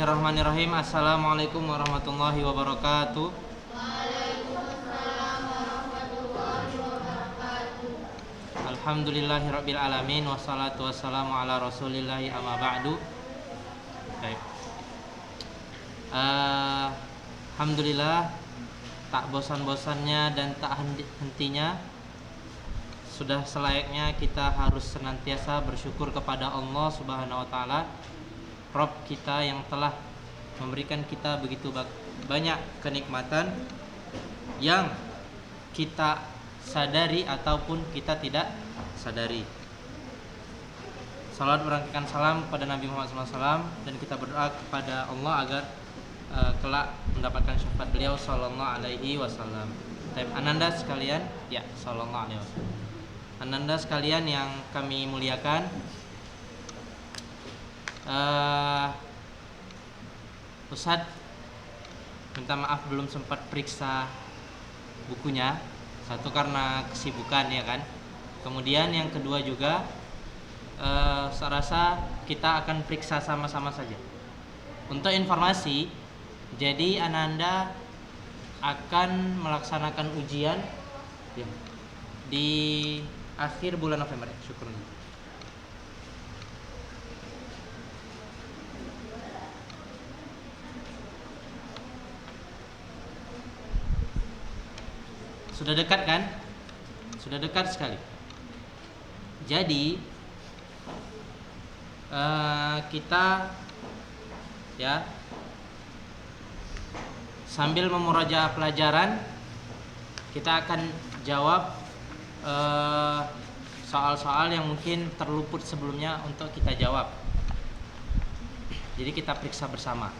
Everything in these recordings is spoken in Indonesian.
Bismillahirrahmanirrahim. Assalamualaikum warahmatullahi wabarakatuh. Waalaikumsalam warahmatullahi wabarakatuh. Alhamdulillahirabbil alamin wassalatu wassalamu ala rasulillahi amma ba'du. Baik. Alhamdulillah, tak bosan-bosannya dan tak hentinya sudah selayaknya kita harus senantiasa bersyukur kepada Allah Subhanahu wa taala, Rabb kita yang telah memberikan kita begitu banyak kenikmatan yang kita sadari ataupun kita tidak sadari. Salawat berangkatkan salam kepada Nabi Muhammad SAW, dan kita berdoa kepada Allah agar kelak mendapatkan syafaat beliau sallallahu alaihi wasallam. Ananda sekalian, ya sallallahu alaihi wasallam. Ananda sekalian yang kami muliakan, Ustadz minta maaf belum sempat periksa bukunya. Satu karena kesibukan, ya kan. Kemudian yang kedua juga saya rasa kita akan periksa sama-sama saja. Untuk informasi, jadi Ananda akan melaksanakan ujian ya, di akhir bulan November. Syukur. Sudah dekat kan? Sudah dekat sekali. Jadi kita ya sambil memurajaah pelajaran, kita akan jawab soal-soal yang mungkin terluput sebelumnya untuk kita jawab. Jadi kita periksa bersama.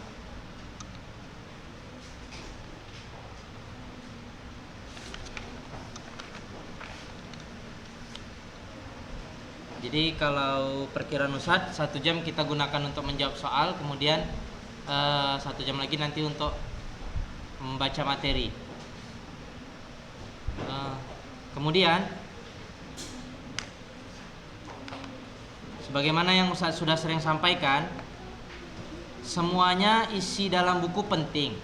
Jadi kalau perkiraan Ustadz 1 jam kita gunakan untuk menjawab soal, kemudian 1 jam lagi nanti untuk membaca materi. Kemudian sebagaimana yang Ustadz sudah sering sampaikan, semuanya isi dalam buku penting,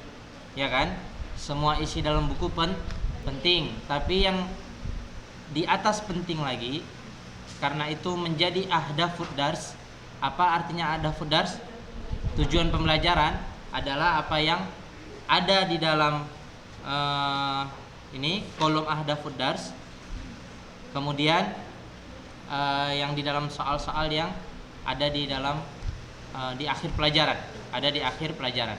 ya kan? Semua isi dalam buku penting, tapi yang di atas penting lagi, karena itu menjadi ahdafud dars. Apa artinya ahdafud dars? Tujuan pembelajaran adalah apa yang ada di dalam ini kolom ahdafud dars. Kemudian yang di dalam soal-soal yang ada di dalam di akhir pelajaran, ada di akhir pelajaran.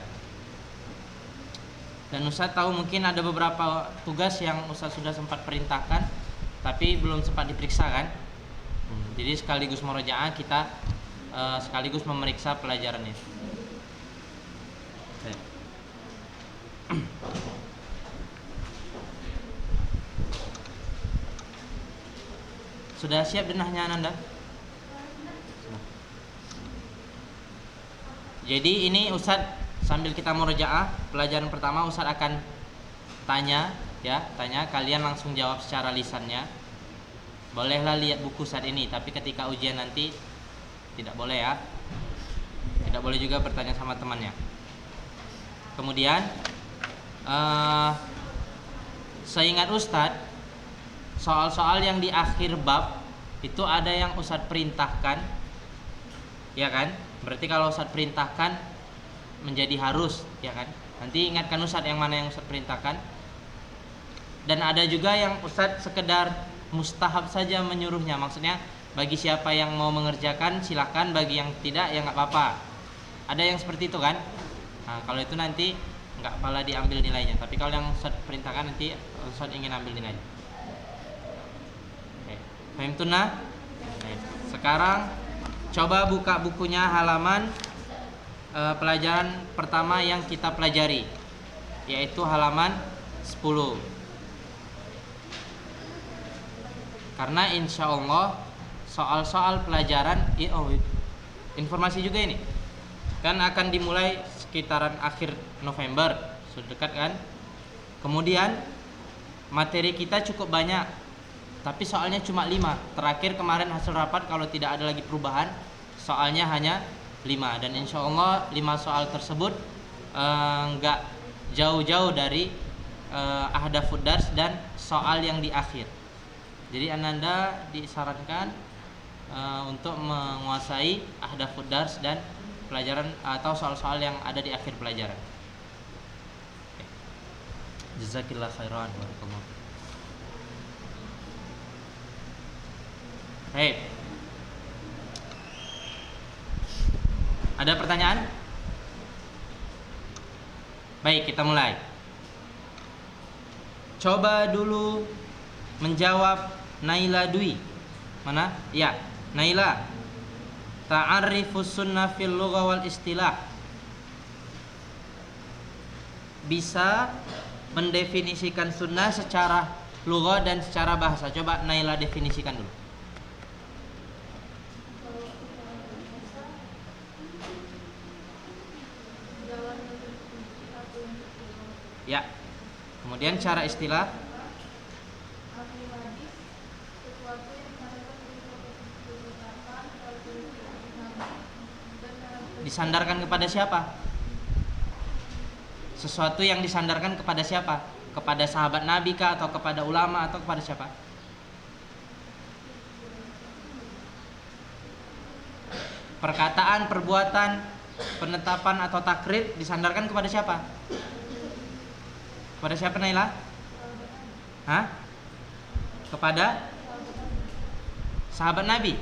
Dan Ustaz tahu mungkin ada beberapa tugas yang Ustaz sudah sempat perintahkan tapi belum sempat diperiksa kan? Jadi sekaligus murojaah kita sekaligus memeriksa pelajaran itu. Sudah siap denahnya Ananda? Jadi ini Ustadz sambil kita murojaah pelajaran pertama, Ustadz akan tanya, kalian langsung jawab secara lisannya. Bolehlah lihat buku saat ini, tapi ketika ujian nanti tidak boleh ya. Tidak boleh juga bertanya sama temannya. Kemudian seingat Ustadz, soal-soal yang di akhir bab itu ada yang Ustadz perintahkan, ya kan? Berarti kalau Ustadz perintahkan menjadi harus, ya kan? Nanti ingatkan Ustadz yang mana yang Ustadz perintahkan. Dan ada juga yang Ustadz sekedar mustahab saja menyuruhnya, maksudnya bagi siapa yang mau mengerjakan silahkan, bagi yang tidak ya nggak apa-apa. Ada yang seperti itu kan? Nah, kalau itu nanti nggak pala diambil nilainya, tapi kalau yang Ustadz perintahkan nanti Ustadz ingin ambil nilainya. Paham tunah? Sekarang coba buka bukunya halaman pelajaran pertama yang kita pelajari, yaitu halaman 10. Karena insya Allah soal-soal pelajaran informasi juga ini kan akan dimulai sekitaran akhir November, sudah dekat kan. Kemudian materi kita cukup banyak, tapi soalnya cuma 5. Terakhir kemarin hasil rapat kalau tidak ada lagi perubahan, soalnya hanya 5, dan insya Allah 5 soal tersebut nggak jauh-jauh dari ahdafud dars dan soal yang di akhir. Jadi Ananda disarankan untuk menguasai ahdafud dars dan pelajaran atau soal-soal yang ada di akhir pelajaran. Jazakillah khairan. Barakallahu. Baik. Ada pertanyaan? Baik, kita mulai. Coba dulu menjawab Naila Dwi. Mana? Ya, Naila. Ta'arifus sunnah fil lugha wal istilah. Bisa mendefinisikan sunnah secara lugha dan secara bahasa. Coba Naila definisikan dulu. Ya. Kemudian cara istilah disandarkan kepada siapa? Sesuatu yang disandarkan kepada siapa? Kepada sahabat Nabi kah, atau kepada ulama, atau kepada siapa? Perkataan, perbuatan, penetapan atau takrir disandarkan kepada siapa? Kepada siapa Naila? Hah? Kepada sahabat Nabi.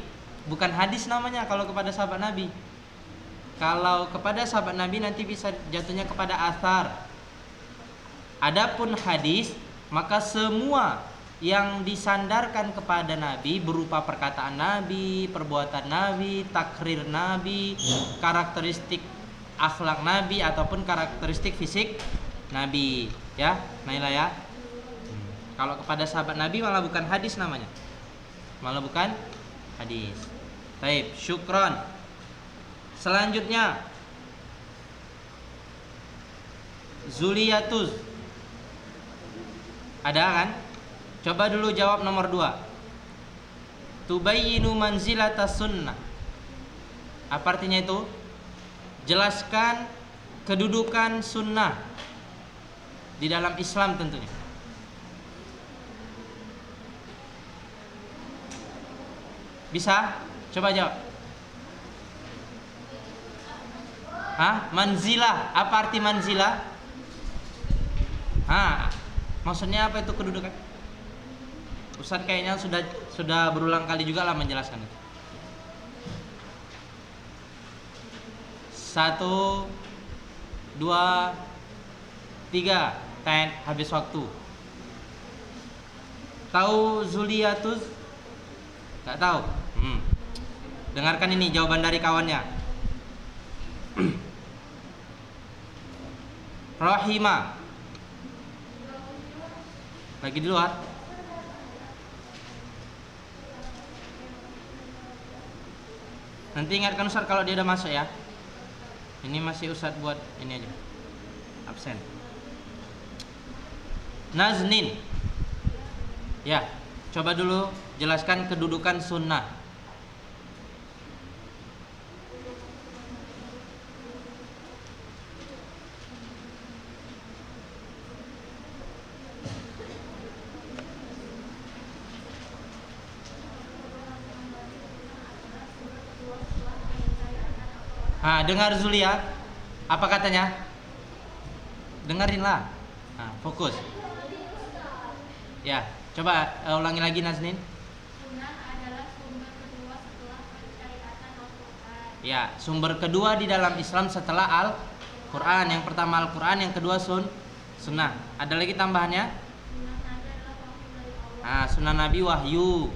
Bukan hadis namanya kalau kepada sahabat Nabi. Kalau kepada sahabat Nabi nanti bisa jatuhnya kepada athar. Adapun hadis, maka semua yang disandarkan kepada Nabi berupa perkataan Nabi, perbuatan Nabi, takrir Nabi, karakteristik akhlak Nabi ataupun karakteristik fisik Nabi, ya, Naila ya. Kalau kepada sahabat Nabi malah bukan hadis namanya. Malah bukan hadis. Baik, syukron. Selanjutnya Zuliyatuz. Ada kan? Coba dulu jawab nomor 2. Tubayyinu manzilatas sunnah. Apa artinya itu? Jelaskan kedudukan sunnah di dalam Islam tentunya. Bisa? Coba jawab. Hah? Manzilah. Apa arti manzilah? Maksudnya apa itu kedudukan? Ustaz kayaknya sudah berulang kali juga lah menjelaskan itu. 1, 2, 3. Habis waktu. Tahu Zuliyatuz? Gak tahu? Dengarkan ini jawaban dari kawannya. Rahimah. Lagi di luar. Nanti ingatkan Ustaz kalau dia udah masuk ya. Ini masih Ustaz buat ini aja. Absen. Naznin. Ya, coba dulu jelaskan kedudukan sunnah. Dengar Zulia, apa katanya? Dengarinlah. Fokus. Ya, coba ulangi lagi Naznin. Sunnah adalah sumber kedua setelah pensyariatan Al-Quran. Ya, sumber kedua di dalam Islam setelah Al-Quran. Yang pertama Al-Quran, yang kedua sunnah. Ada lagi tambahannya? Sunnah Nabi adalah wahyu dari Allah. Sunnah Nabi wahyu.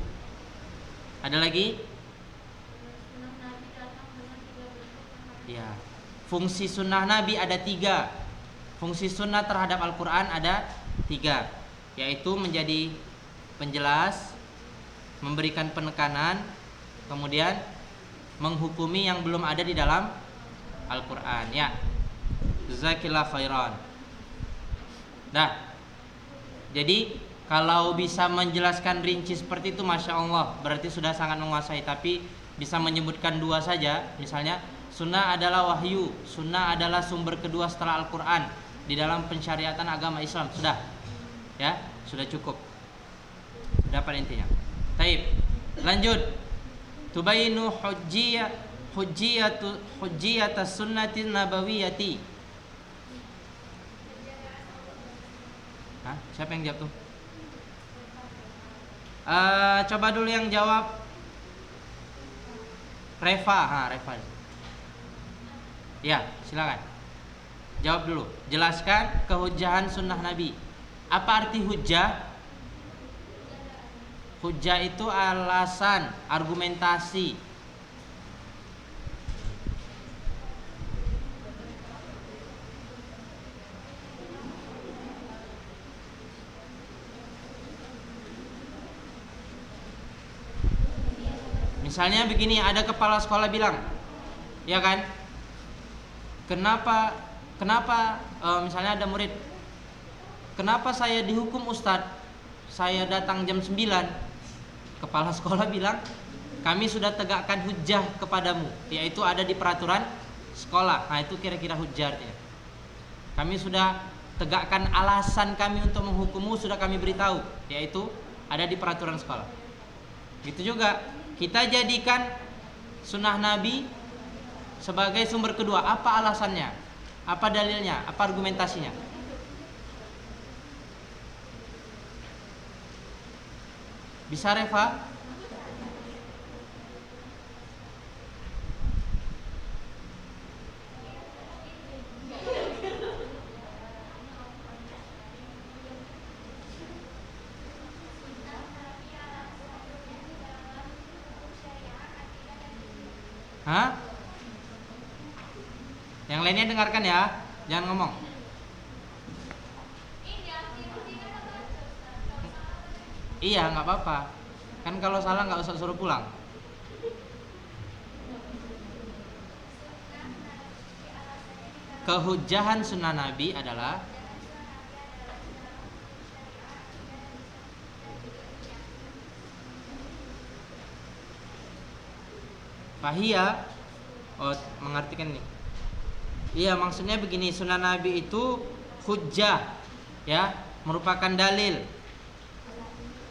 Ada lagi? Sunnah Nabi datang dengan 3 bentuk. Ya, fungsi sunnah Nabi ada 3. Fungsi sunnah terhadap Al-Quran ada 3, yaitu menjadi penjelas, memberikan penekanan, kemudian menghukumi yang belum ada di dalam Al-Quran. Ya, jazakillah khairan. Nah, jadi kalau bisa menjelaskan rinci seperti itu, masya Allah, berarti sudah sangat menguasai. Tapi bisa menyebutkan 2 saja, misalnya Sunnah adalah wahyu. Sunnah adalah sumber kedua setelah Al-Quran di dalam pensyariatan agama Islam. Sudah, ya, sudah cukup. Dapat intinya. Taib. Lanjut. Tubayinu hujjiyata sunnatin nabawiyati. Hah? Siapa yang jawab tuh? Coba dulu yang jawab. Reva. Ya, silakan. Jawab dulu. Jelaskan kehujahan sunnah Nabi. Apa arti hujjah? Hujjah itu alasan, argumentasi. Misalnya begini, ada kepala sekolah bilang, ya kan? Kenapa misalnya ada murid, kenapa saya dihukum Ustadz? Saya datang jam 9. Kepala sekolah bilang, kami sudah tegakkan hujjah kepadamu, yaitu ada di peraturan sekolah. Nah, itu kira-kira hujjah artinya. Kami sudah tegakkan alasan kami untuk menghukummu, sudah kami beritahu, yaitu ada di peraturan sekolah. Gitu juga, kita jadikan sunnah Nabi sebagai sumber kedua. Apa alasannya? Apa dalilnya? Apa argumentasinya? Bisa, Reva? Hah? Yang lainnya dengarkan ya, jangan ngomong. Iya, nggak apa-apa. Kan kalau salah nggak usah suruh pulang. Kehujahan sunnah Nabi adalah fahiyah. Oh, mengartikan nih. Iya, maksudnya begini, sunnah Nabi itu hujjah, ya, merupakan dalil,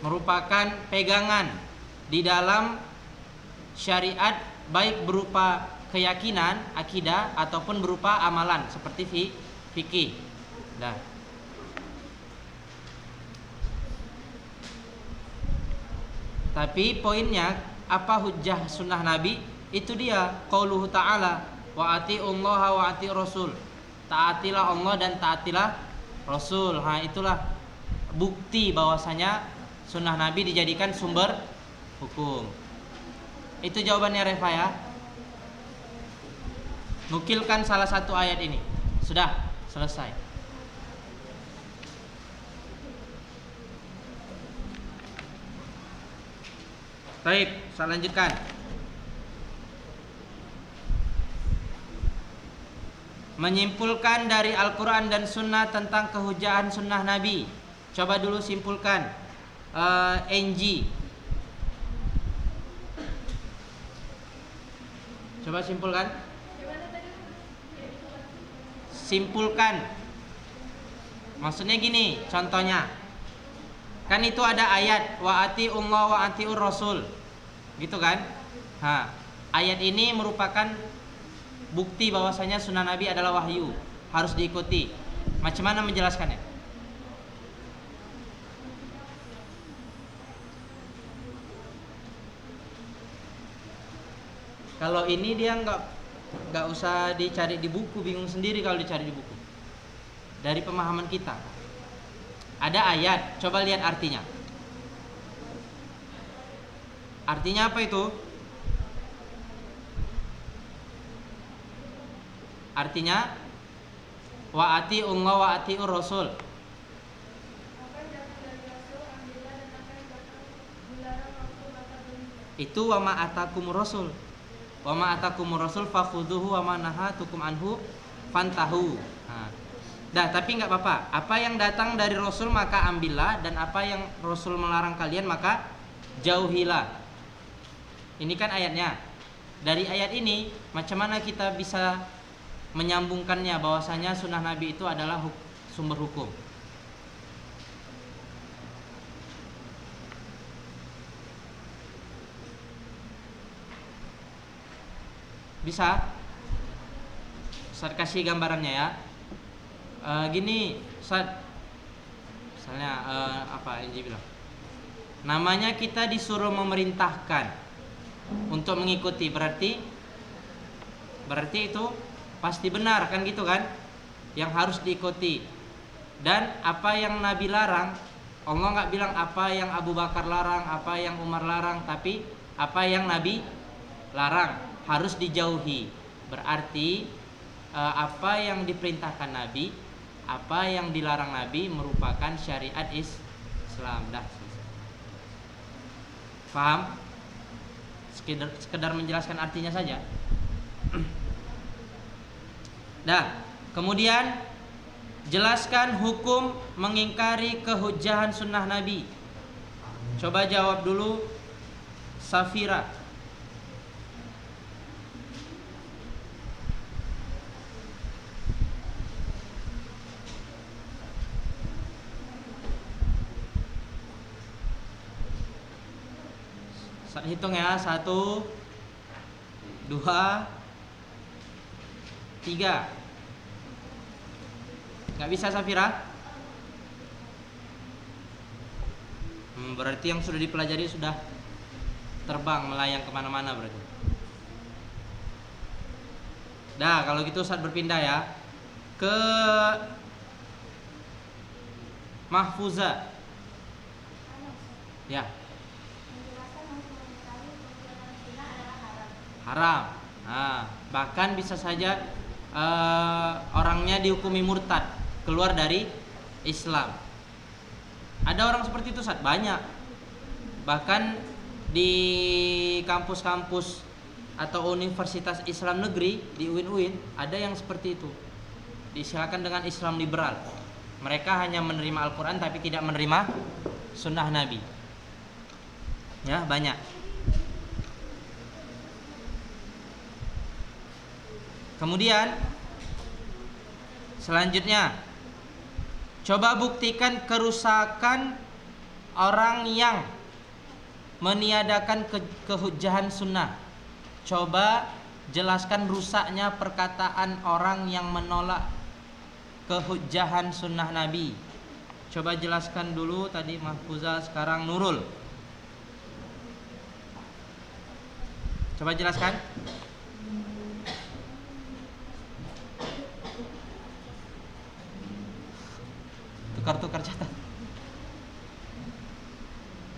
merupakan pegangan di dalam syariat, baik berupa keyakinan, akidah, ataupun berupa amalan seperti fikih. Nah, tapi poinnya apa hujjah sunnah Nabi? Itu dia qauluhu ta'ala wa atiullaha wa atiur rasul. Taatilah Allah dan taatilah Rasul. Nah, itulah bukti bahwasanya sunnah Nabi dijadikan sumber hukum. Itu jawabannya, Reva, ya. Nukilkan salah satu ayat ini. Sudah selesai. Baik, saya lanjutkan. Menyimpulkan dari Al-Quran dan Sunnah tentang kehujahan Sunnah Nabi. Coba dulu simpulkan, NG. Coba simpulkan. Simpulkan. Maksudnya gini, contohnya. Kan itu ada ayat wa atiullah wa atiur rasul. Gitu kan? Nah, ayat ini merupakan bukti bahwasanya sunnah Nabi adalah wahyu, harus diikuti. Macam mana menjelaskannya? Kalau ini dia nggak usah dicari di buku, bingung sendiri kalau dicari di buku. Dari pemahaman kita. Ada ayat, coba lihat artinya. Artinya apa itu? Artinya wa atiullah wa atiur rasul. Itu wa ma atakumur rasul. Wa ma atakumur rasul fakhudhuhu wa ma nahatukum anhu fantahu. Nah, tapi nggak apa-apa. Apa yang datang dari Rasul maka ambillah, dan apa yang Rasul melarang kalian maka jauhilah. Ini kan ayatnya. dari ayat ini macam mana kita bisa menyambungkannya bahwasanya sunnah Nabi itu adalah sumber hukum? Bisa? Ustaz kasih gambarannya ya. Gini, Ustaz. Misalnya apa Inji bilang? Namanya kita disuruh memerintahkan untuk mengikuti, berarti itu pasti benar kan gitu kan? Yang harus diikuti. Dan apa yang Nabi larang, Allah nggak bilang apa yang Abu Bakar larang, apa yang Umar larang, tapi apa yang Nabi larang harus dijauhi. Berarti apa yang diperintahkan Nabi, apa yang dilarang Nabi merupakan syariat Islam. Dah. Paham? Sekedar menjelaskan artinya saja. Dah. Kemudian jelaskan hukum mengingkari kehujahan sunnah Nabi. Coba jawab dulu Safira. Hitung ya, 1, 2, 3. Nggak bisa Safira? Berarti yang sudah dipelajari sudah terbang melayang kemana-mana berarti. Dah, kalau gitu saat berpindah ya ke Mahfuza. Ya. Haram. Nah, bahkan bisa saja orangnya dihukumi murtad, keluar dari Islam. Ada orang seperti itu Ustaz, banyak. Bahkan di kampus-kampus atau universitas Islam negeri di UIN ada yang seperti itu. Disilakan dengan Islam liberal. Mereka hanya menerima Al-Quran tapi tidak menerima sunnah Nabi. Ya, banyak. Kemudian selanjutnya, coba buktikan kerusakan orang yang meniadakan kehujahan sunnah. Coba jelaskan rusaknya perkataan orang yang menolak kehujahan sunnah Nabi. Coba jelaskan dulu, tadi Mahfuza, sekarang Nurul. Coba jelaskan. Tukar-tukar catat.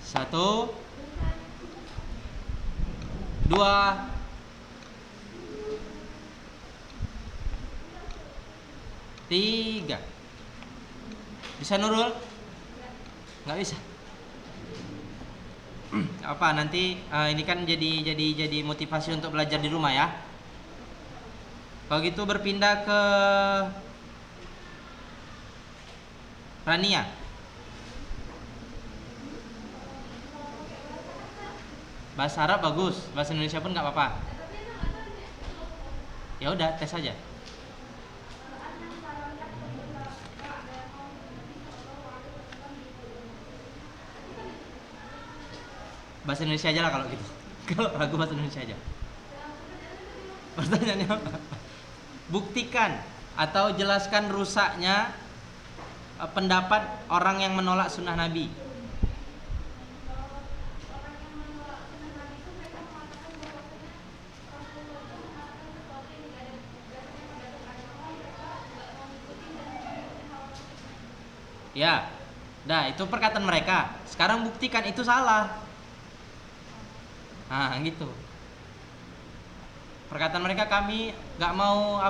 1, 2, 3. Bisa Nurul? Nggak bisa. Apa nanti ini kan jadi motivasi untuk belajar di rumah ya. Kalau gitu berpindah ke Rania. Bahasa Arab bagus, bahasa Indonesia pun nggak apa-apa. Ya udah, tes aja. Bahasa Indonesia aja lah kalau gitu. Kalau ragu bahasa Indonesia aja. Pertanyaannya apa? Buktikan atau jelaskan rusaknya pendapat orang yang menolak sunnah Nabi. Ya, dah itu perkataan mereka. Sekarang buktikan itu salah. Nah, gitu. Perkataan mereka, kami nggak mau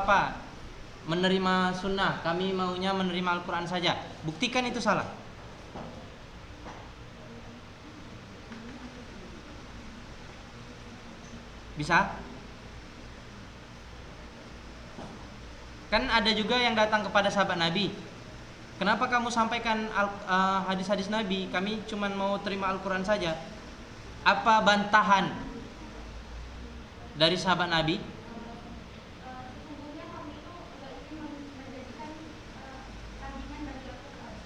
menerima sunnah, kami maunya menerima Al-Quran saja. Buktikan itu salah. Bisa? Kan ada juga yang datang kepada sahabat Nabi. Kenapa kamu sampaikan hadis-hadis Nabi? Kami cuma mau terima Al-Quran saja. Apa bantahan dari sahabat Nabi? Sesungguhnya kami itu tidak ingin menjadikan tandingan bagi Al-Quran.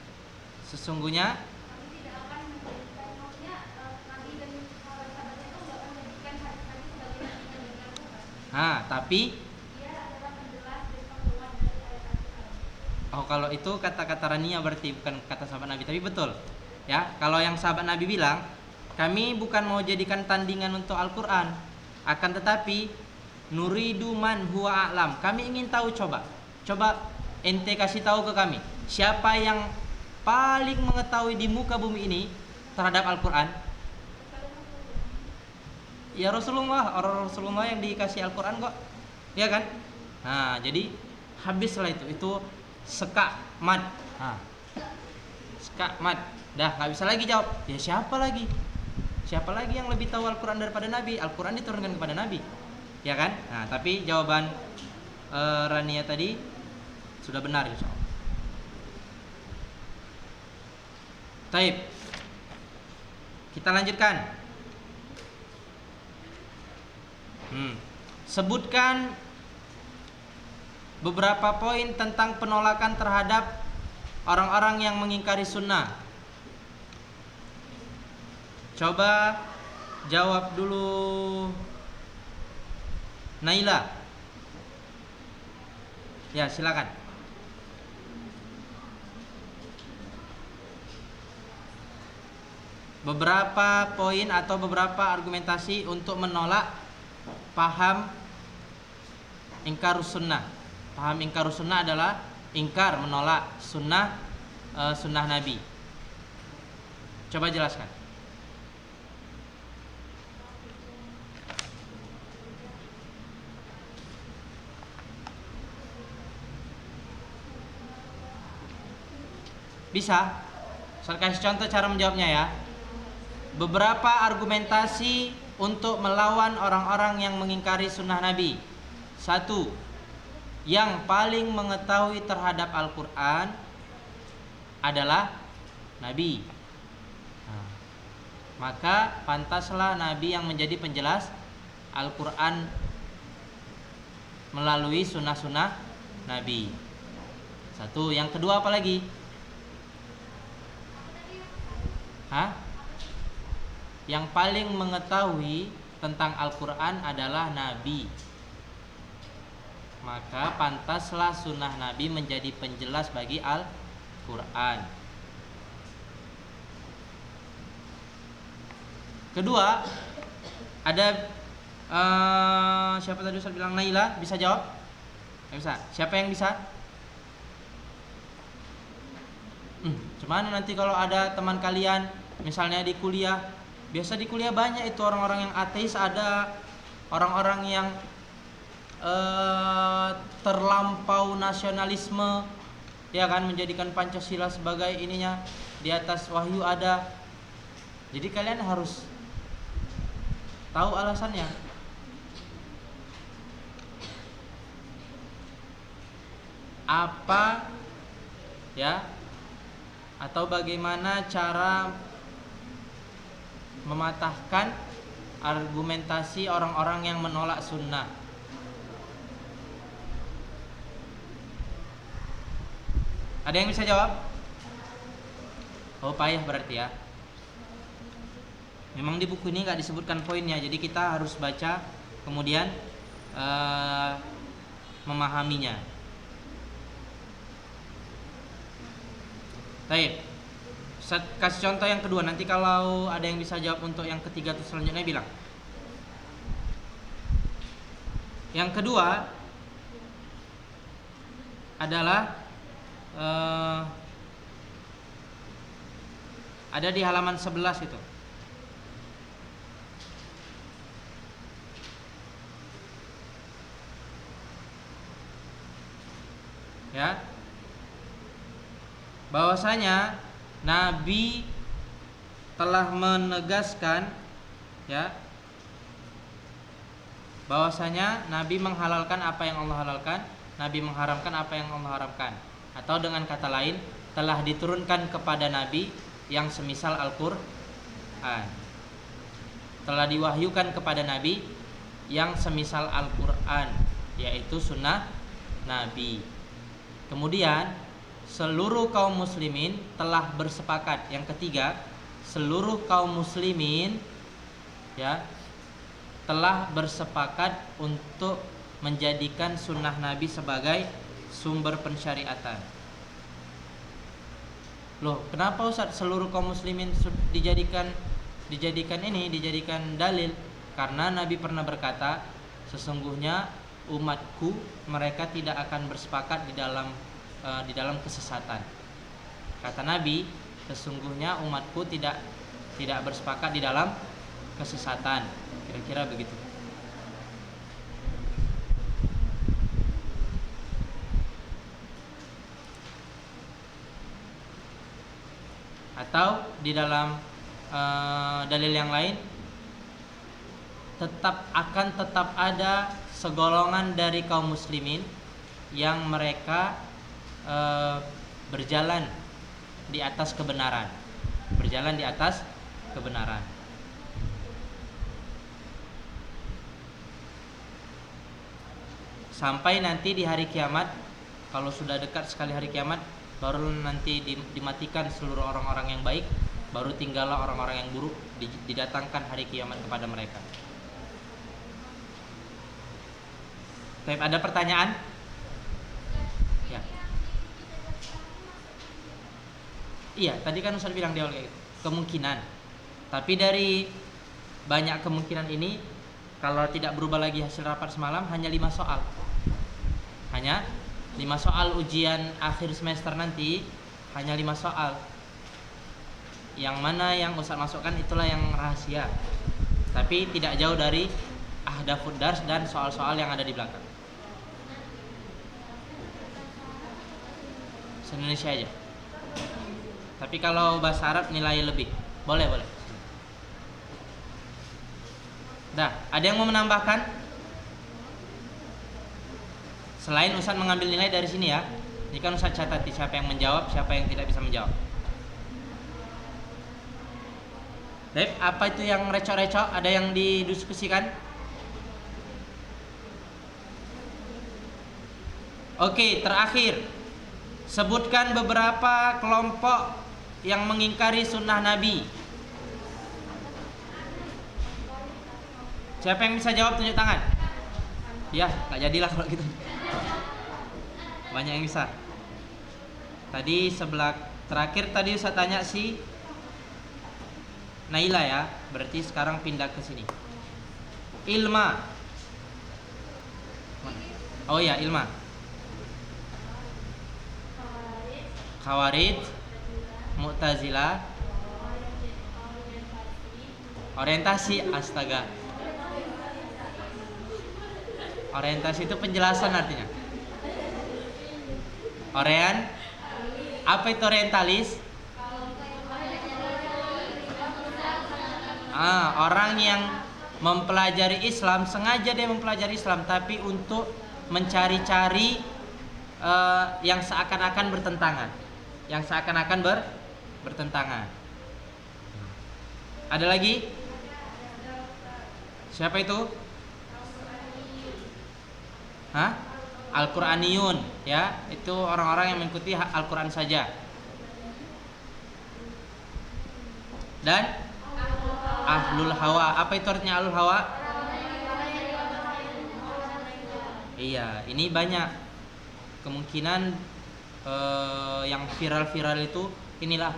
Sesungguhnya Kami tidak akan menjadikan, maksudnya Nabi dan sahabat-sahabatnya itu tidak akan menjadikan hadis Nabi sebagai tandingan bagi Al-Quran. Tapi Dia adalah penjelas dan penguat dari ayat Al-Quran. oh, kalau itu kata-kata Rania berarti bukan kata sahabat Nabi, tapi betul. Ya, kalau yang sahabat Nabi bilang, kami bukan mau jadikan tandingan untuk Al-Quran, akan tetapi nuridu man huwa a'lam. Kami ingin tahu, coba ente kasih tahu ke kami, siapa yang paling mengetahui di muka bumi ini terhadap Al-Quran? Ya Rasulullah, orang Rasulullah yang dikasih Al-Quran kok, ya kan? Nah, jadi habislah itu sekak mat. Sekak mat. Dah nggak bisa lagi jawab. Ya siapa lagi? Siapa lagi yang lebih tahu Al-Quran daripada Nabi? Al-Quran diturunkan kepada Nabi, ya kan? Nah, tapi jawaban Rania tadi sudah benar, insya Allah. Taib. Kita lanjutkan. Sebutkan beberapa poin tentang penolakan terhadap orang-orang yang mengingkari sunnah. Coba jawab dulu Naila. Ya, silakan. Beberapa poin atau beberapa argumentasi untuk menolak paham ingkarus sunnah. Paham ingkarus sunnah adalah ingkar, menolak sunnah sunnah Nabi. Coba jelaskan. Bisa? Saya kasih contoh cara menjawabnya ya. Beberapa argumentasi untuk melawan orang-orang yang mengingkari sunnah Nabi. 1. Yang paling mengetahui terhadap Al-Quran adalah Nabi. Maka pantaslah Nabi yang menjadi penjelas Al-Quran melalui sunnah-sunnah Nabi. 1. Yang kedua apa lagi? Yang paling mengetahui tentang Al-Quran adalah Nabi. Maka pantaslah sunnah Nabi menjadi penjelas bagi Al-Quran. Kedua, ada siapa tadi Ustaz bilang? Naila, bisa jawab? Nggak bisa. Siapa yang bisa? Cuman nanti kalau ada teman kalian misalnya di kuliah, biasa di kuliah banyak itu orang-orang yang ateis, ada orang-orang yang terlampau nasionalisme, ya kan, menjadikan Pancasila sebagai ininya, di atas wahyu ada. Jadi kalian harus tahu alasannya. Apa ya, atau bagaimana cara mematahkan argumentasi orang-orang yang menolak sunnah. Ada yang bisa jawab? Oh, payah berarti ya. Memang di buku ini nggak disebutkan poinnya, jadi kita harus baca kemudian memahaminya. Baik. Kasih contoh yang kedua, nanti kalau ada yang bisa jawab untuk yang ketiga atau selanjutnya bilang. Yang kedua adalah ada di halaman 11 itu. Ya. Bahwasanya Nabi telah menegaskan, ya, bahwasanya Nabi menghalalkan apa yang Allah halalkan, Nabi mengharamkan apa yang Allah haramkan. Atau dengan kata lain, telah diturunkan kepada Nabi yang semisal Al-Quran. Telah diwahyukan kepada Nabi yang semisal Al-Quran, yaitu sunnah Nabi. Kemudian seluruh kaum muslimin telah bersepakat. Yang ketiga, seluruh kaum muslimin ya telah bersepakat untuk menjadikan sunnah Nabi sebagai sumber pensyariatan. Loh, kenapa Ustaz seluruh kaum muslimin dijadikan dalil? Karena Nabi pernah berkata, sesungguhnya umatku mereka tidak akan bersepakat di dalam kesesatan. Kata Nabi, sesungguhnya umatku tidak bersepakat di dalam kesesatan. Kira-kira begitu. Atau di dalam dalil yang lain, tetap ada segolongan dari kaum muslimin yang mereka berjalan di atas kebenaran, sampai nanti di hari kiamat. Kalau sudah dekat sekali hari kiamat, baru nanti dimatikan seluruh orang-orang yang baik, baru tinggallah orang-orang yang buruk, didatangkan hari kiamat kepada mereka. Baik, ada pertanyaan? Ya. Iya, tadi kan Ustaz bilang di awal kemungkinan. Tapi dari banyak kemungkinan ini, kalau tidak berubah lagi hasil rapat semalam, hanya 5 soal. Hanya 5 soal ujian akhir semester nanti, hanya 5 soal. Yang mana yang Ustaz masukkan itulah yang rahasia. Tapi tidak jauh dari ahdafud dars dan soal-soal yang ada di belakang. Indonesia aja. Tapi kalau bahasa Arab nilai lebih. Boleh. Dah, ada yang mau menambahkan? Selain Ustaz mengambil nilai dari sini ya. Ini kan Ustaz catat siapa yang menjawab, siapa yang tidak bisa menjawab. Baik, apa itu yang recok-recok? Ada yang didiskusikan? Oke, terakhir. Sebutkan beberapa kelompok yang mengingkari sunnah Nabi. Siapa yang bisa jawab tunjuk tangan? Ya, gak jadilah kalau gitu. Banyak yang bisa. Tadi sebelah terakhir tadi saya tanya si Naila ya, berarti sekarang pindah ke sini. Ilma. Oh ya, Ilma. Khawarij, Mu'tazilah, orientasi, astaga. Orientasi itu penjelasan artinya. Apa itu orientalis? Orang yang mempelajari Islam, sengaja dia mempelajari Islam, tapi untuk mencari-cari yang seakan-akan bertentangan. Bertentangan. Ada lagi? Siapa itu? Al-Quraniyun, ya, itu orang-orang yang mengikuti Al-Quran saja. Dan Ahlul Hawa. Apa itu artinya Ahlul Hawa? Iya, ini banyak kemungkinan yang viral-viral itu inilah,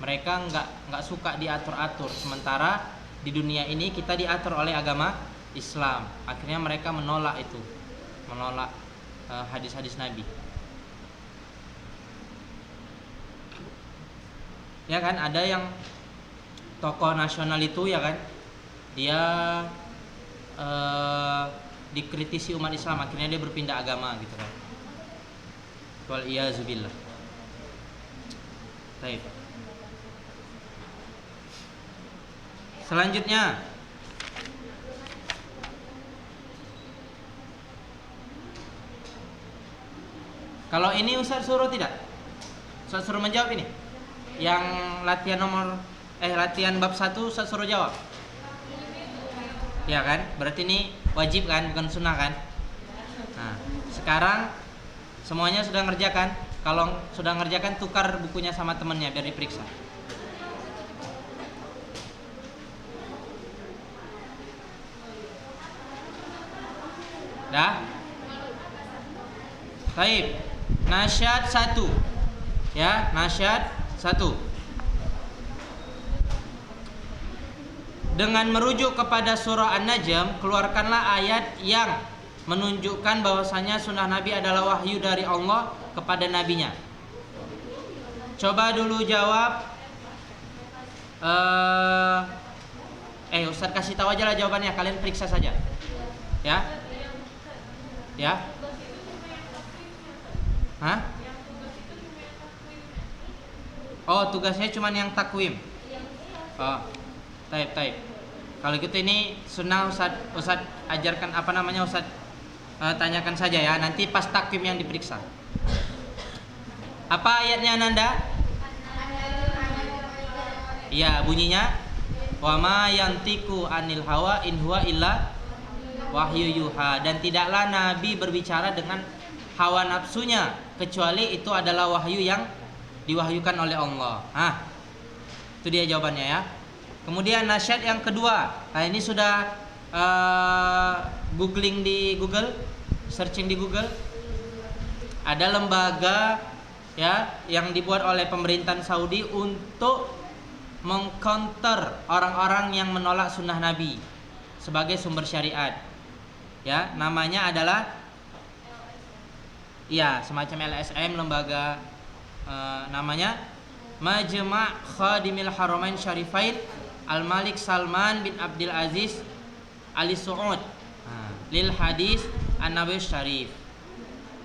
mereka nggak suka diatur-atur, sementara di dunia ini kita diatur oleh agama Islam. Akhirnya mereka menolak hadis-hadis Nabi. Ya kan, ada yang tokoh nasional itu ya kan, dia dikritisi umat Islam, akhirnya dia berpindah agama gitu kan. Wal iyazubillah. Baik. Selanjutnya, kalau ini Ustaz suruh tidak? Ustaz suruh menjawab ini. Yang latihan bab 1 Ustaz suruh jawab. Ya kan? Berarti ini wajib kan, bukan sunnah kan? Nah, sekarang semuanya sudah ngerjakan. Kalau sudah ngerjakan, tukar bukunya sama temennya biar diperiksa. Dah? Baik. Nasyad 1. Ya, nasyad 1. Dengan merujuk kepada surah An-Najm, keluarkanlah ayat yang menunjukkan bahwasanya sunnah Nabi adalah wahyu dari Allah kepada nabinya. Coba dulu jawab. Ustaz kasih tahu aja lah jawabannya, kalian periksa saja. Ya. Ya. Hah? Oh, tugasnya cuma yang takwim. Oh, taib. Kalau gitu ini sunnah Ustaz ajarkan apa namanya Ustaz tanyakan saja ya, nanti pas takwim yang diperiksa. Apa ayatnya Nanda? Iya, bunyinya wa ma yantiku anil hawa in huwa illa wahyu yuha, dan tidaklah Nabi berbicara dengan hawa nafsunya kecuali itu adalah wahyu yang diwahyukan oleh Allah. Itu dia jawabannya ya. Kemudian nasyad yang kedua. Nah, ini sudah googling di Google, searching di Google. Ada lembaga ya yang dibuat oleh pemerintahan Saudi untuk mengcounter orang-orang yang menolak sunnah Nabi sebagai sumber syariat. Ya, namanya adalah ya semacam LSM, lembaga namanya Majma' Khadimil Haramain Syarifain Al-Malik Salman bin Abdul Aziz Ali Saud lil Hadis An-Nabawi Syarif.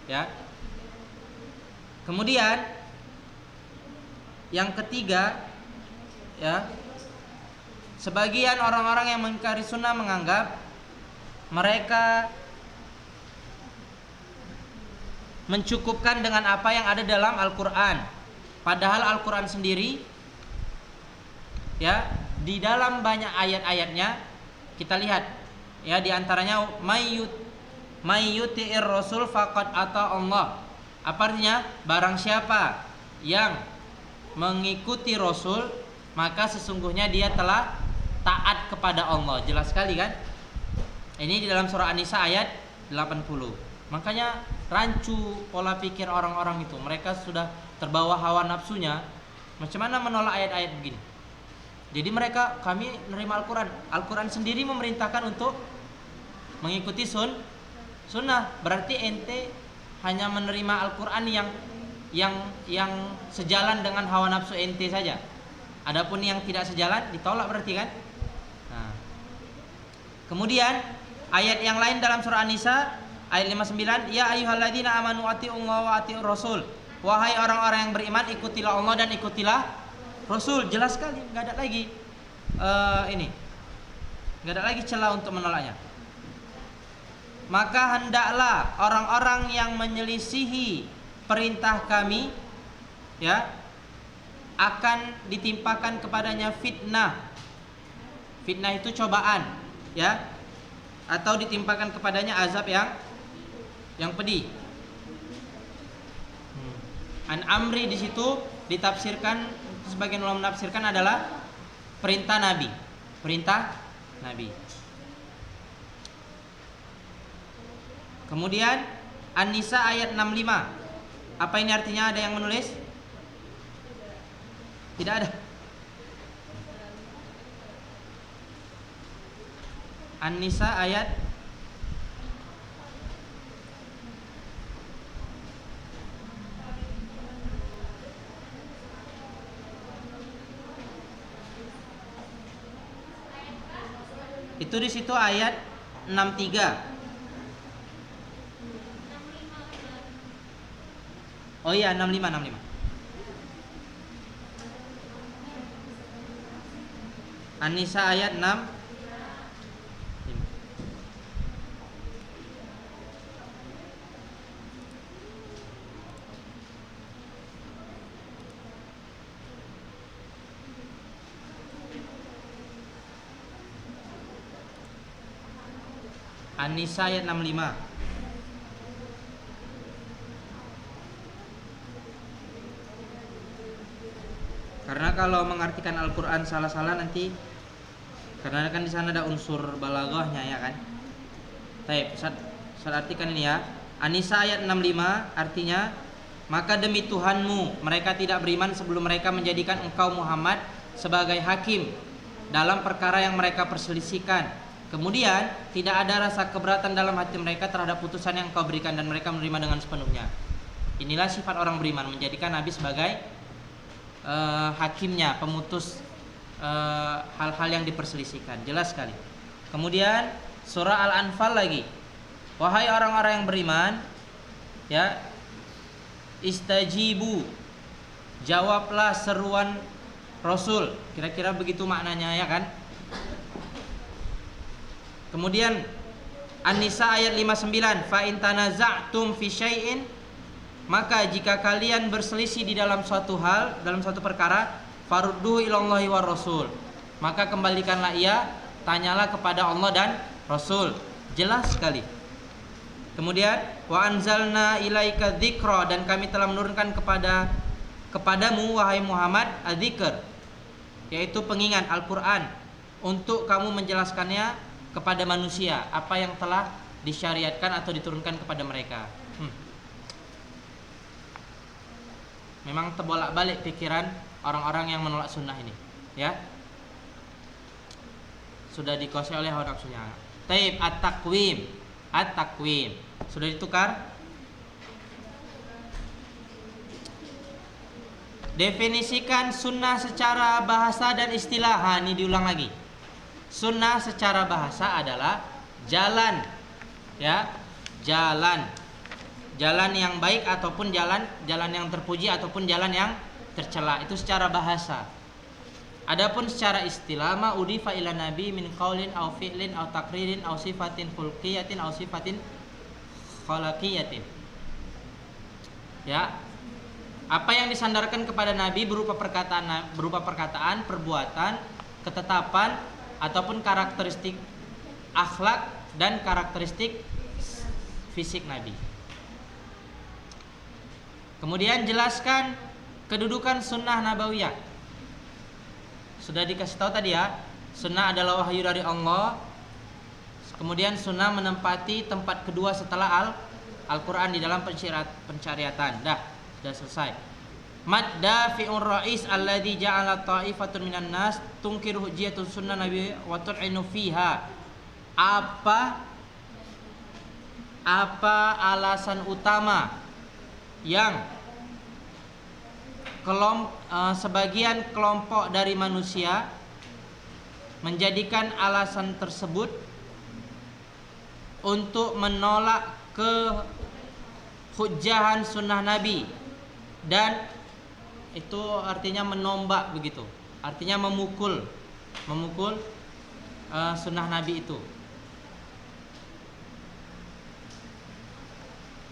Ya. Kemudian yang ketiga ya, sebagian orang-orang yang mengingkari sunnah menganggap mereka mencukupkan dengan apa yang ada dalam Al-Quran. Padahal Al-Quran sendiri ya, di dalam banyak ayat-ayatnya kita lihat ya, diantaranya mayyuti'ir rasul faqad ata Allah. Apa artinya? Barang siapa yang mengikuti Rasul, maka sesungguhnya dia telah taat kepada Allah. Jelas sekali kan? Ini di dalam surah An-Nisa ayat 80. Makanya rancu pola pikir orang-orang itu. Mereka sudah terbawa hawa nafsunya. Macam mana menolak ayat-ayat begini? Jadi mereka, kami menerima Al-Quran. Al-Quran sendiri memerintahkan untuk mengikuti sunnah. Berarti ente hanya menerima Al-Quran yang sejalan dengan hawa nafsu ente saja. Adapun yang tidak sejalan ditolak berarti kan? Nah. Kemudian ayat yang lain dalam surah An-Nisa ayat 59, ya ayyuhalladzina amanu atiiullaha wa atiiur rasul. Wahai orang-orang yang beriman, ikutilah Allah dan ikutilah Rasul. Jelas sekali, enggak ada lagi enggak ada lagi celah untuk menolaknya. Maka hendaklah orang-orang yang menyelisihi perintah kami ya akan ditimpakan kepadanya fitnah. Fitnah itu cobaan ya, atau ditimpakan kepadanya azab yang pedih. An amri di situ ditafsirkan, sebagian ulama menafsirkan adalah perintah Nabi. Perintah Nabi. Kemudian An-Nisa ayat 65. Apa ini artinya? Ada yang menulis? Tidak ada. An-Nisa ayat itu di situ ayat 63. Oh iya, 65. An-Nisa ayat 6. An-Nisa ayat 65. Karena kalau mengartikan Al-Qur'an salah-salah nanti, karena kan di sana ada unsur balaghahnya ya kan. Baik, saya artikan ini ya. An-Nisa ayat 65 artinya, maka demi Tuhanmu mereka tidak beriman sebelum mereka menjadikan engkau Muhammad sebagai hakim dalam perkara yang mereka perselisihkan. Kemudian tidak ada rasa keberatan dalam hati mereka terhadap putusan yang engkau berikan dan mereka menerima dengan sepenuhnya. Inilah sifat orang beriman, menjadikan Nabi sebagai hakimnya, pemutus hal-hal yang diperselisihkan. Jelas sekali. Kemudian surah Al-Anfal lagi. Wahai orang-orang yang beriman, ya, istajibu, jawablah seruan Rasul. Kira-kira begitu maknanya ya kan? Kemudian An-Nisa ayat 59, fa in tanaza'tum fi syai'in, maka jika kalian berselisih di dalam suatu hal, dalam suatu perkara, farudduhu ilallahi war rasul, maka kembalikanlah ia, tanyalah kepada Allah dan Rasul. Jelas sekali. Kemudian wa anzalna ilaika dzikra, dan kami telah menurunkan kepadamu wahai Muhammad adzikr, yaitu pengingat Al-Qur'an, untuk kamu menjelaskannya kepada manusia apa yang telah disyariatkan atau diturunkan kepada mereka. Memang terbolak-balik pikiran orang-orang yang menolak sunnah ini, ya. Sudah dikuasai oleh hawa nafsunya. Taib at-takwim, sudah ditukar. Definisikan sunnah secara bahasa dan istilah. Ini diulang lagi. Sunnah secara bahasa adalah jalan, ya, jalan yang baik ataupun jalan yang terpuji ataupun jalan yang tercela, itu secara bahasa. Adapun secara istilah, ma udifa ila nabi min qaulin aw fi'lin aw taqririn aw sifatin khulqiyatin aw sifatin khalaqiyatin. Ya. Apa yang disandarkan kepada nabi berupa perkataan, perbuatan, ketetapan ataupun karakteristik akhlak dan karakteristik fisik nabi. Kemudian jelaskan kedudukan sunnah nabawiyah. Sudah dikasih tahu tadi ya, sunnah adalah wahyu dari Allah. Kemudian sunnah menempati tempat kedua setelah Al-Quran di dalam pencariatan. Dah selesai. Maddafi'ur ra'is alladzi ja'ala ta'ifatun minan nas tunkiru hujjatun sunnah nabi wa tu'inu fiha. Apa alasan utama yang sebagian kelompok dari manusia menjadikan alasan tersebut untuk menolak kehujjahan sunnah Nabi, dan itu artinya menombak begitu, artinya memukul sunnah Nabi itu.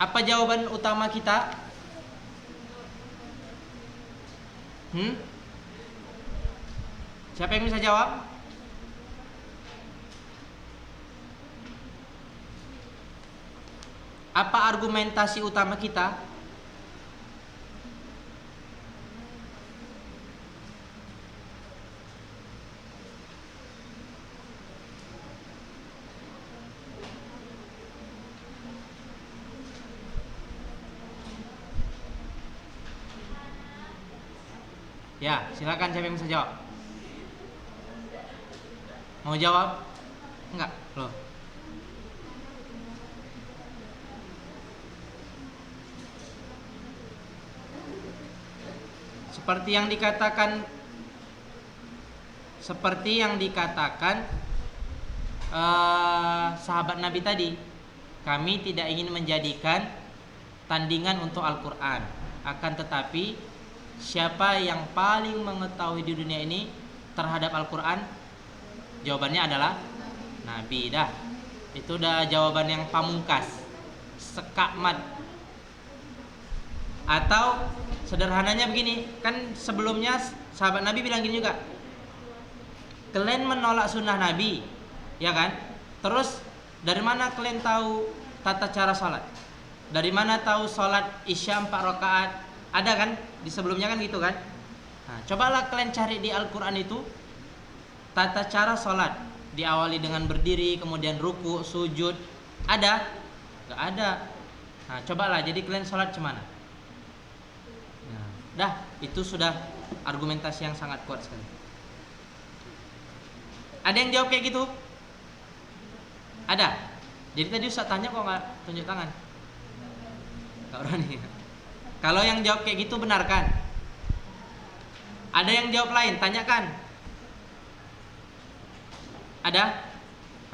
Apa jawaban utama kita? Siapa yang bisa jawab? Apa argumentasi utama kita? Ya, silakan, siapa yang bisa jawab? Mau jawab? Enggak, loh. Seperti yang dikatakan sahabat Nabi tadi, kami tidak ingin menjadikan tandingan untuk Al-Quran, akan tetapi siapa yang paling mengetahui di dunia ini terhadap Al-Quran? Jawabannya adalah Nabi. Dah, itu udah jawaban yang pamungkas, sekakmat. Atau sederhananya begini, kan sebelumnya sahabat Nabi bilang gini juga, kalian menolak sunnah Nabi, ya kan? Terus Dari mana kalian tahu tata cara sholat? Dari mana tahu sholat isya 4 rakaat? Ada kan? Di sebelumnya kan gitu kan? Nah, cobalah kalian cari di Al-Quran itu tata cara sholat. Diawali dengan berdiri, kemudian ruku, sujud. Ada? Gak ada. Nah, cobalah. Jadi kalian sholat cemana? Nah, dah, itu sudah argumentasi yang sangat kuat sekali. Ada yang jawab kayak gitu? Ada. Jadi tadi Ustaz tanya kok nggak tunjuk tangan? Nggak berani. Kalau yang jawab kayak gitu benarkan. Ada yang jawab lain, tanyakan. Ada?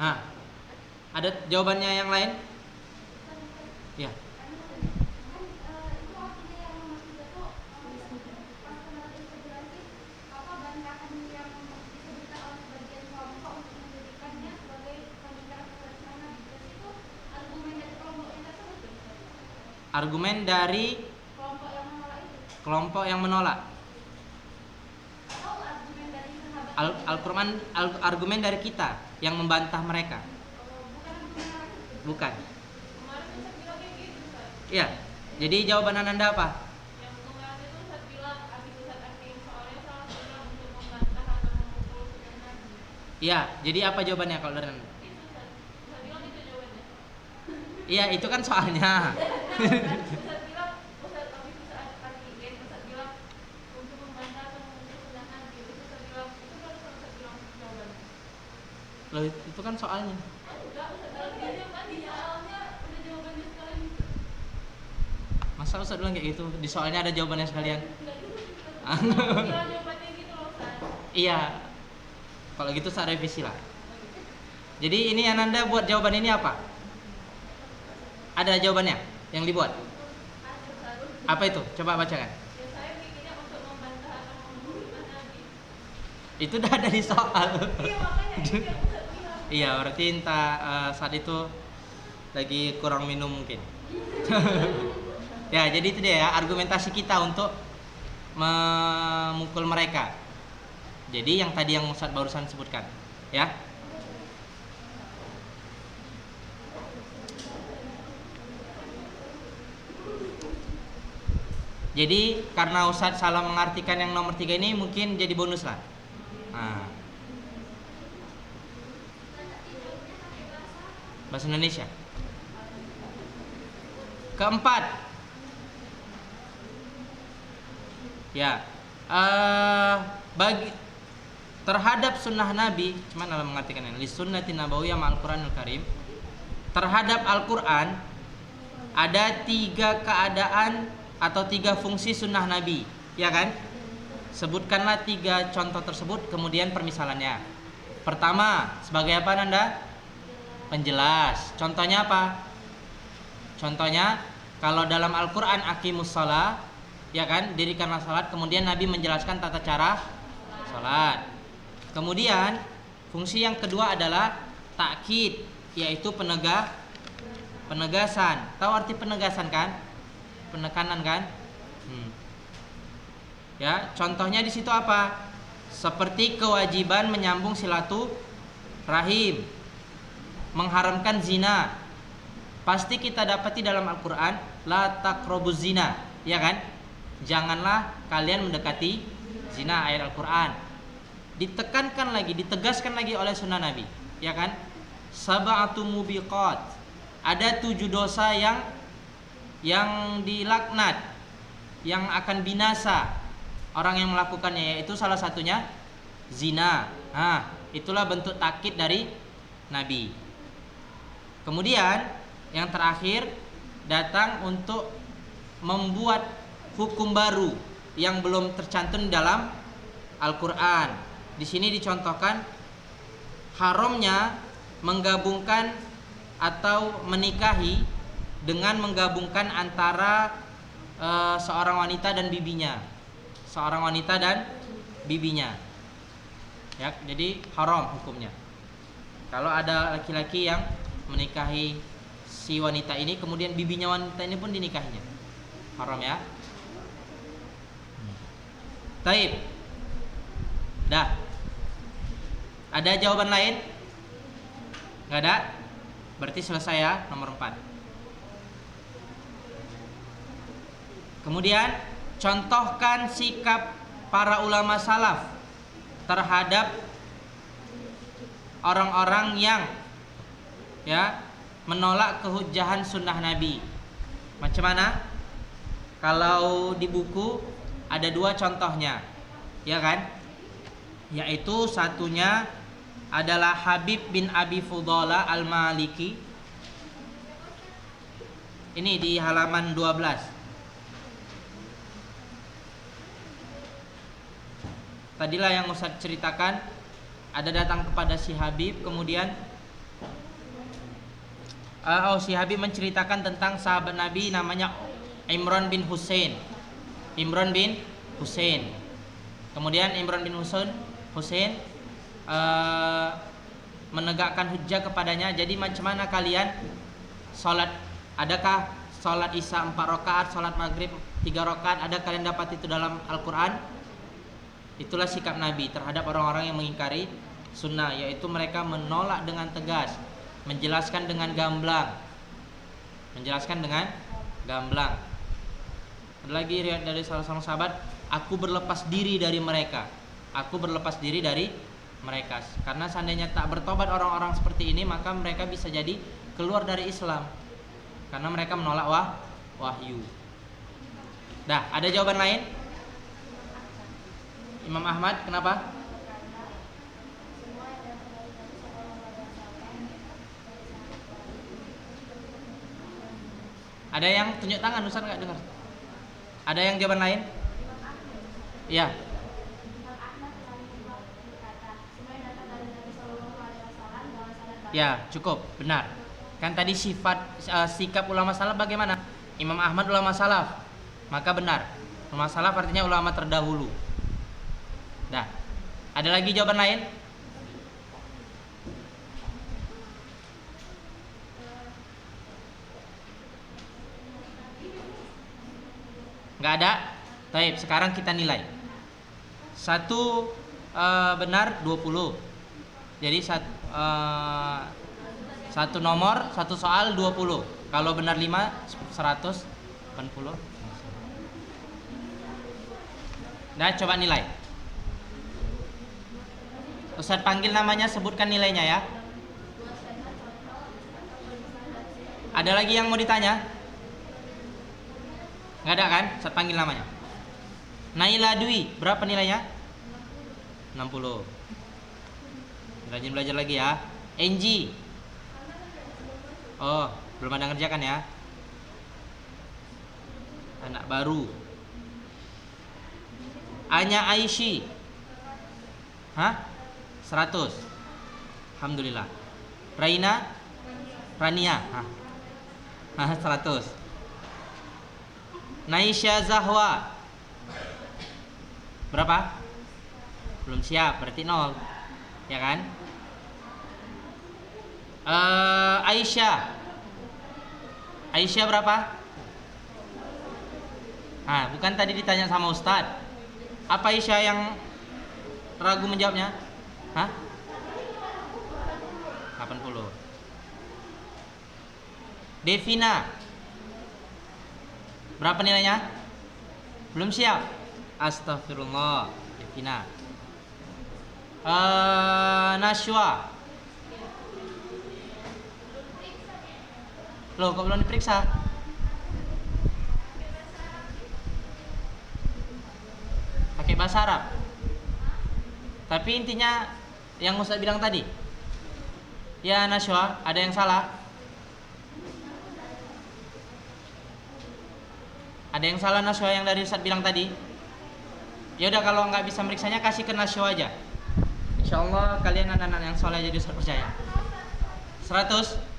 Nah, ada jawabannya yang lain? Ya. Argumen dari kelompok yang menolak. Al-Quran argumen dari kita yang membantah mereka. Bukan. Iya. Jadi jawaban Anda apa? Iya. Jadi apa jawabannya kalau dari Anda? Iya, itu kan soalnya. Loh, itu kan soalnya. Masa Ustaz bilang kayak gitu? Di soalnya ada jawabannya sekalian. Iya. Kalau gitu saya revisi lah. Jadi ini Ananda buat jawaban ini apa? Ada jawabannya yang dibuat? Apa itu? Coba bacakan. Itu udah ada di soal. Iya, berarti saat itu lagi kurang minum mungkin. Ya, jadi itu dia ya argumentasi kita untuk memukul mereka. Jadi yang tadi yang Ustaz barusan sebutkan, ya. Jadi karena Ustaz salah mengartikan yang nomor 3 ini mungkin jadi bonus lah. Nah. Bahasa Indonesia. Keempat. Ya. Bagi terhadap sunnah Nabi, cuman dalam mengartikannya, li sunnati nabawiyah ma'al Qur'anil Karim. Terhadap Al-Qur'an ada 3 keadaan atau 3 fungsi sunnah Nabi, ya kan? Sebutkanlah 3 contoh tersebut, kemudian permisalannya. Pertama, sebagai apa Nanda? Penjelas. Contohnya apa? Contohnya, kalau dalam Al-Quran aqimus shalah, ya kan, dirikanlah salat, kemudian Nabi menjelaskan tata cara salat. Kemudian, fungsi yang kedua adalah takkid, yaitu penegasan. Tahu arti penegasan kan? Penekanan kan? Ya, contohnya di situ apa? Seperti kewajiban menyambung silaturahim, mengharamkan zina. Pasti kita dapati dalam Al-Qur'an la taqrabuz zina, ya kan? Janganlah kalian mendekati zina, ayat Al-Qur'an. Ditekankan lagi, ditegaskan lagi oleh sunnah Nabi, ya kan? Sab'atu mubiqat. Ada 7 dosa yang dilaknat, yang akan binasa orang yang melakukannya, yaitu salah satunya zina. Nah, itulah bentuk takkid dari Nabi. Kemudian yang terakhir datang untuk membuat hukum baru yang belum tercantum dalam Al-Qur'an. Di sini dicontohkan haramnya menggabungkan atau menikahi dengan menggabungkan antara seorang wanita dan bibinya. Seorang wanita dan bibinya. Ya, jadi haram hukumnya. Kalau ada laki-laki yang menikahi si wanita ini, kemudian bibinya wanita ini pun dinikahinya, haram ya. Taib. Dah. Ada jawaban lain? Nggak ada? Berarti selesai ya nomor 4. Kemudian contohkan sikap para ulama salaf terhadap orang-orang yang ya menolak kehujjahan sunnah Nabi. Macam mana? Kalau di buku ada 2 contohnya, ya kan? Yaitu satunya adalah Habib bin Abi Fudala Al-Maliki. Ini di halaman 12. Tadilah yang Ustaz ceritakan, ada datang kepada si Habib, kemudian si Habib menceritakan tentang sahabat Nabi namanya Imran bin Husain. Imran bin Husain. Kemudian Imran bin Husain menegakkan hujjah kepadanya. Jadi macam mana kalian sholat? Adakah sholat isya 4 rakaat, sholat maghrib 3 rakaat? Ada kalian dapat itu dalam Al-Quran? Itulah sikap Nabi terhadap orang-orang yang mengingkari sunnah, yaitu mereka menolak dengan tegas, menjelaskan dengan gamblang. Ada lagi riwayat dari salah seorang sahabat, aku berlepas diri dari mereka. Karena seandainya tak bertobat orang-orang seperti ini, maka mereka bisa jadi keluar dari Islam, karena mereka menolak wahyu. Dah, ada jawaban lain? Imam Ahmad, kenapa? Ada yang tunjuk tangan, Ustaz nggak dengar? Ada yang jawaban lain? Iya. Ya, cukup, benar. Kan tadi sikap ulama salaf bagaimana? Imam Ahmad ulama salaf, maka benar. Ulama salaf artinya ulama terdahulu. Dah. Ada lagi jawaban lain? Nggak ada? Baik, sekarang kita nilai. Satu benar 20. Jadi satu nomor, satu soal 20. Kalau benar 5, 180. Nah, coba nilai. Ustaz panggil namanya, sebutkan nilainya ya. Ada lagi yang mau ditanya? Nggak ada kan? Ustaz panggil namanya. Naila Dwi, berapa nilainya? 60. Rajin belajar lagi ya. Enji. Oh, belum ada ngerjakan ya. Anak baru. Anya Aishi. Hah? 100. Alhamdulillah. Rania. Hah? 100. Naisha Zahwa. Berapa? Belum siap, berarti 0. Ya kan? Aisyah berapa? Bukan tadi ditanya sama Ustadz. Apa Aisyah yang ragu menjawabnya? 80. Devina, berapa nilainya? Belum siap. Astagfirullah. Devina. Nashwa. Loh, kok belum diperiksa? Pakai bahasa Arab. Tapi intinya yang Ustaz bilang tadi. Ya Nashwa, ada yang salah? Ada yang salah Nashwa yang dari Ustaz bilang tadi? Ya udah, kalau nggak bisa meriksanya kasih ke Nashwa aja. Insyaallah kalian anak-anak yang soleh jadi Ustaz percaya. 100.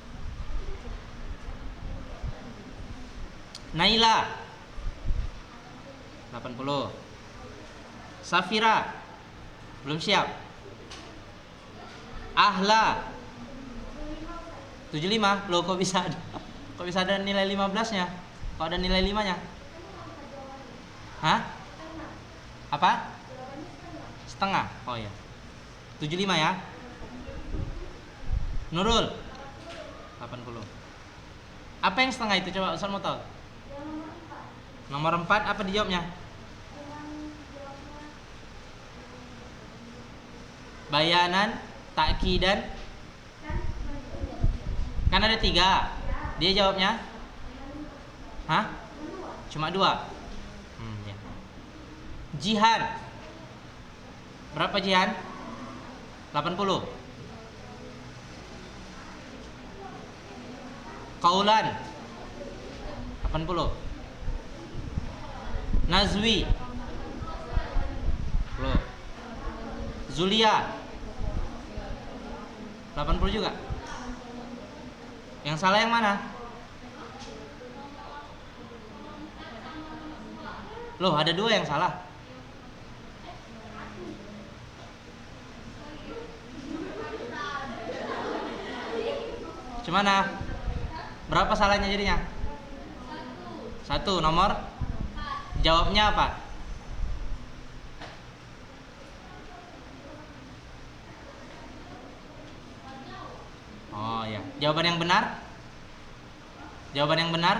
Naila 80. Safira belum siap. Ahla 75. Loh, kok bisa ada nilai 15-nya? Kok ada nilai 5-nya? Hah? Apa? Setengah. Oh ya. 75 ya. Nurul 80. Apa yang setengah itu coba Ustaz mau tahu? Yang nomor 4. Nomor 4 apa dijawabnya? Dengan jawabnya Bayanan, ta'kidan. Kan ada 3. Dia jawabnya? Hah? Cuma 2. Ya. Jihan. Berapa jihan? 80. Qaulan 80. Nazwi 10. Zulia 80 juga. Yang salah yang mana? Loh, ada 2 yang salah. Gimana? Berapa salahnya jadinya? 1. Nomor? Jawabnya apa? Oh ya. Jawaban yang benar? Jawaban yang benar?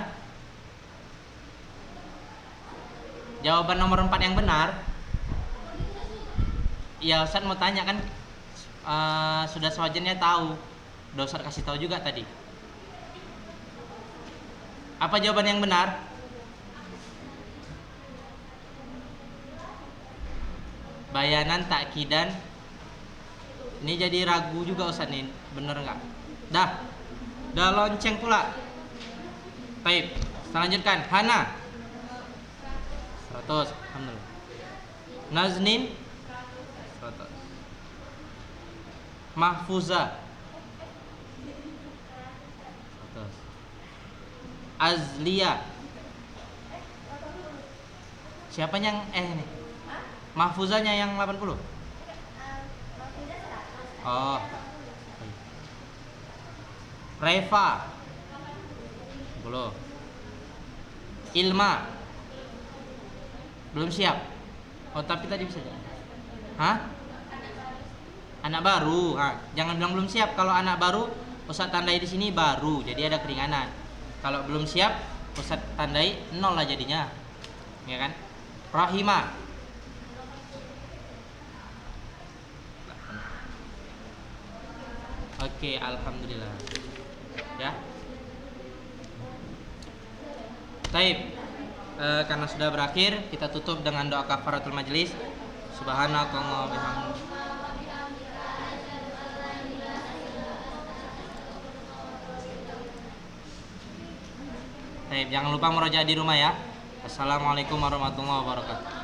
Jawaban nomor 4 yang benar. Ya Ustaz mau tanya kan, sudah sewajarnya tahu. Udah Ustaz kasih tahu juga tadi. Apa jawaban yang benar? Bayanan, ta'kidan. Ini jadi ragu juga Ustaz nih, bener nggak? Dah lonceng pula. Baik, kita lanjutkan. Hana 100. Alhamdulillah. Naznin 100. Mahfuza 100. Azlia. Siapa yang nih? Mahfuzanya yang 80. Oh. Reva 10. Ilma belum siap. Oh, tapi tadi bisa jadi. Hah? Anak baru. Jangan bilang belum siap. Kalau anak baru, Ustaz tandai di sini baru, jadi ada keringanan. Kalau belum siap, Ustaz tandai 0 lah jadinya. Ya kan? Rahimah. Oke, alhamdulillah. Ya. Taib. Karena sudah berakhir, kita tutup dengan doa kafaratul majelis. Subhanakallah bihamdika. Taib, jangan lupa murojaah di rumah ya. Assalamualaikum warahmatullahi wabarakatuh.